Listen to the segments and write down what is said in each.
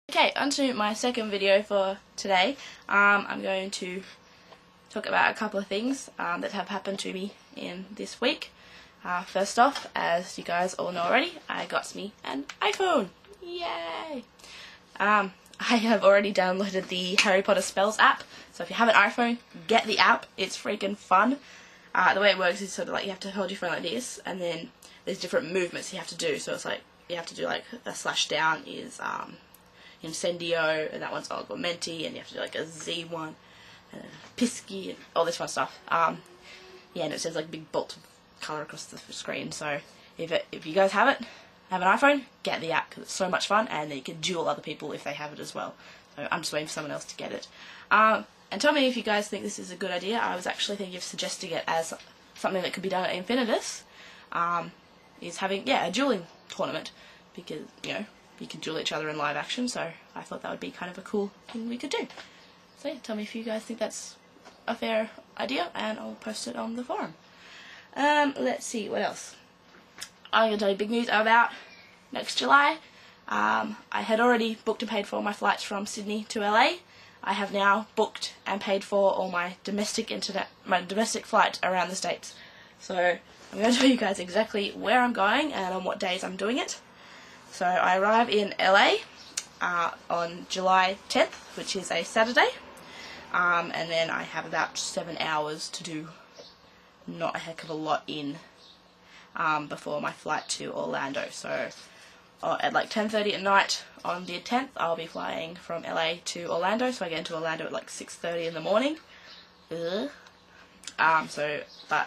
Okay, onto my second video for today. I'm going to talk about a couple of things that have happened to me in this week. First off, as you guys all know already, I got me an iPhone. Yay! I have already downloaded the Harry Potter Spells app, so if you have an iPhone, get the app. It's freaking fun. The way it works is sort of like you have to hold your phone like this, and then there's different movements you have to do. So it's like you have to do like a slash down is Incendio, and that one's Augmenti, and you have to do like a Z one, and a Pisky, and all this fun stuff. Yeah, and it says like big bolt of colour across the screen. So if you guys have an iPhone, get the app because it's so much fun, and then you can duel other people if they have it as well. So I'm just waiting for someone else to get it. And tell me if you guys think this is a good idea. I was actually thinking of suggesting it as something that could be done at Infinitus, is having, a dueling tournament, because, you can duel each other in live action, so I thought that would be kind of a cool thing we could do. So yeah, tell me if you guys think that's a fair idea, and I'll post it on the forum. Let's see, what else? I'm going to tell you big news about next July. I had already booked and paid for all my flights from Sydney to LA. I have now booked and paid for all my domestic flights around the States. So I'm going to tell you guys exactly where I'm going and on what days I'm doing it. So I arrive in LA on July 10th, which is a Saturday, and then I have about 7 hours to do not a heck of a lot in before my flight to Orlando. So at like 10:30 at night on the 10th, I'll be flying from LA to Orlando, so I get into Orlando at like 6:30 in the morning. But I've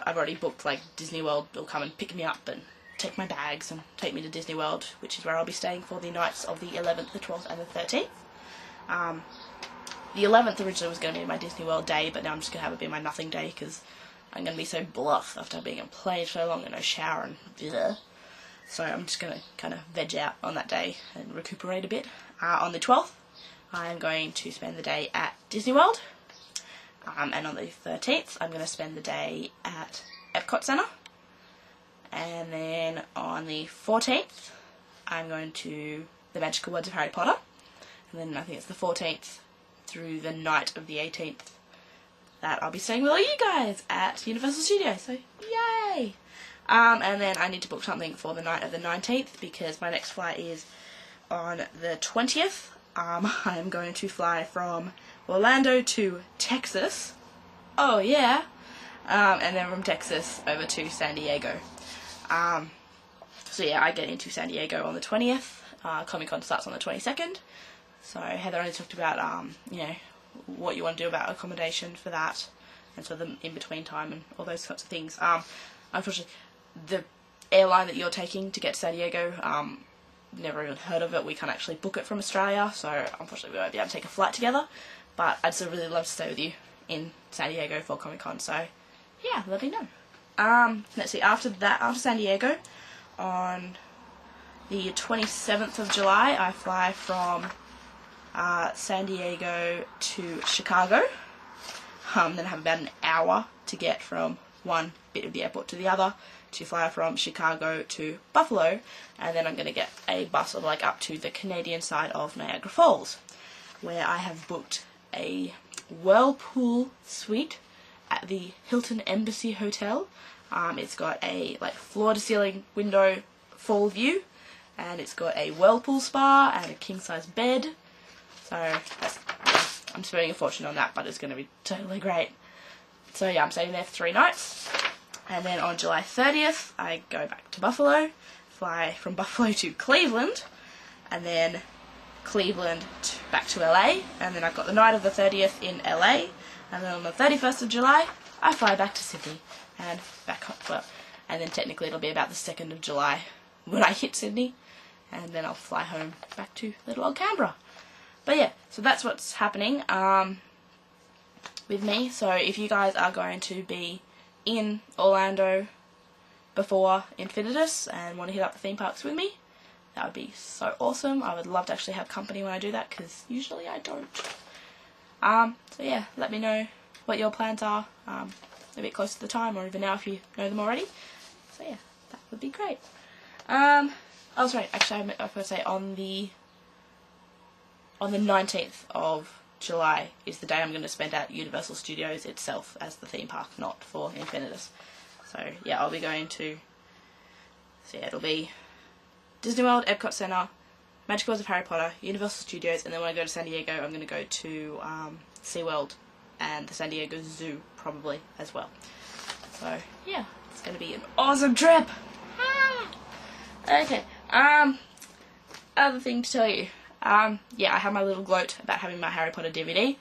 already booked, like, Disney World will come and pick me up and take my bags and take me to Disney World, which is where I'll be staying for the nights of the 11th, the 12th and the 13th. The 11th originally was going to be my Disney World day, but now I'm just going to have it be my nothing day because I'm going to be so bluff after being on plane so long and no shower and bleh. So I'm just going to kind of veg out on that day and recuperate a bit. On the 12th, I'm going to spend the day at Disney World, and on the 13th, I'm going to spend the day at Epcot Center. And then on the 14th, I'm going to the Magical Words of Harry Potter. And then I think it's the 14th through the night of the 18th that I'll be staying with all you guys at Universal Studios. So, yay! And then I need to book something for the night of the 19th because my next flight is on the 20th. I'm going to fly from Orlando to Texas. Oh, yeah! And then from Texas over to San Diego. So yeah, I get into San Diego on the 20th, Comic-Con starts on the 22nd, so Heather only talked about, what you want to do about accommodation for that, and so the in-between time and all those sorts of things. Unfortunately, the airline that you're taking to get to San Diego, never even heard of it, we can't actually book it from Australia, so unfortunately we won't be able to take a flight together, but I'd still really love to stay with you in San Diego for Comic-Con, so yeah, let me know. Let's see, after San Diego, on the 27th of July, I fly from San Diego to Chicago. Then I have about an hour to get from one bit of the airport to the other, to fly from Chicago to Buffalo, and then I'm going to get a bus like up to the Canadian side of Niagara Falls, where I have booked a whirlpool suite at the Hilton Embassy Hotel. It's got a floor-to-ceiling window full view, and it's got a whirlpool spa and a king-size bed. So I'm spending a fortune on that, but it's going to be totally great. So yeah, I'm staying there for 3 nights, and then on July 30th I go back to Buffalo, fly from Buffalo to Cleveland, and then Cleveland back to LA, and then I've got the night of the 30th in LA, and then on the 31st of July I fly back to Sydney and back home. Well, and then technically it'll be about the 2nd of July when I hit Sydney, and then I'll fly home back to little old Canberra. But yeah, so that's what's happening with me. So if you guys are going to be in Orlando before Infinitus and want to hit up the theme parks with me, that would be so awesome. I would love to actually have company when I do that, because usually I don't. So yeah, let me know what your plans are a bit closer to the time, or even now if you know them already. So yeah, that would be great. Oh sorry, actually I forgot to say, on the on the 19th of July is the day I'm going to spend at Universal Studios itself as the theme park, not for Infinitus. So yeah, I'll be going to, so yeah, it'll be Disney World, Epcot Center, Magic Worlds of Harry Potter, Universal Studios, and then when I go to San Diego, I'm going to go to SeaWorld and the San Diego Zoo probably as well. So yeah, it's going to be an awesome trip. Okay, other thing to tell you. Yeah, I had my little gloat about having my Harry Potter DVD.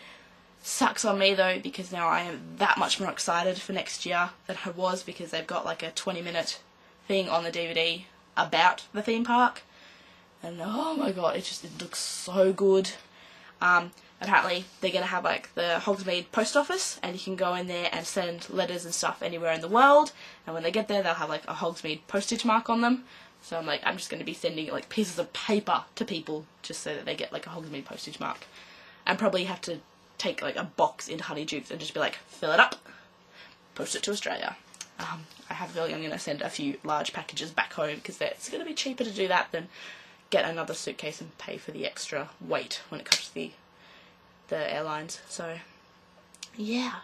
Sucks on me though, because now I am that much more excited for next year than I was, because they've got like a 20-minute thing on the DVD about the theme park. And oh my god, it looks so good. Apparently they're going to have like the Hogsmeade post office, and you can go in there and send letters and stuff anywhere in the world, and when they get there they'll have like a Hogsmeade postage mark on them. So I'm just going to be sending like pieces of paper to people just so that they get like a Hogsmeade postage mark. And probably have to take like a box into Honeydukes and just be like, fill it up, post it to Australia. I have a feeling I'm going to send a few large packages back home, because it's going to be cheaper to do that than get another suitcase and pay for the extra weight when it comes to the airlines. So yeah.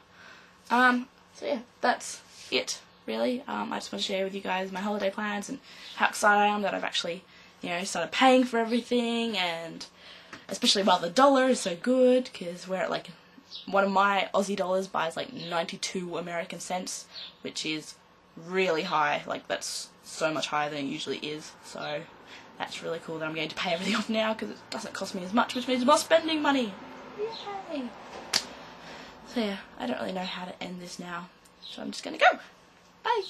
So yeah, that's it. Really, I just want to share with you guys my holiday plans and how excited I am that I've actually, started paying for everything, and especially while the dollar is so good, because we're at like, one of my Aussie dollars buys like 92 American cents, which is really high. Like, that's so much higher than it usually is. So that's really cool that I'm going to pay everything off now, because it doesn't cost me as much, which means more spending money. Yay! So yeah, I don't really know how to end this now, so I'm just gonna go. Bye!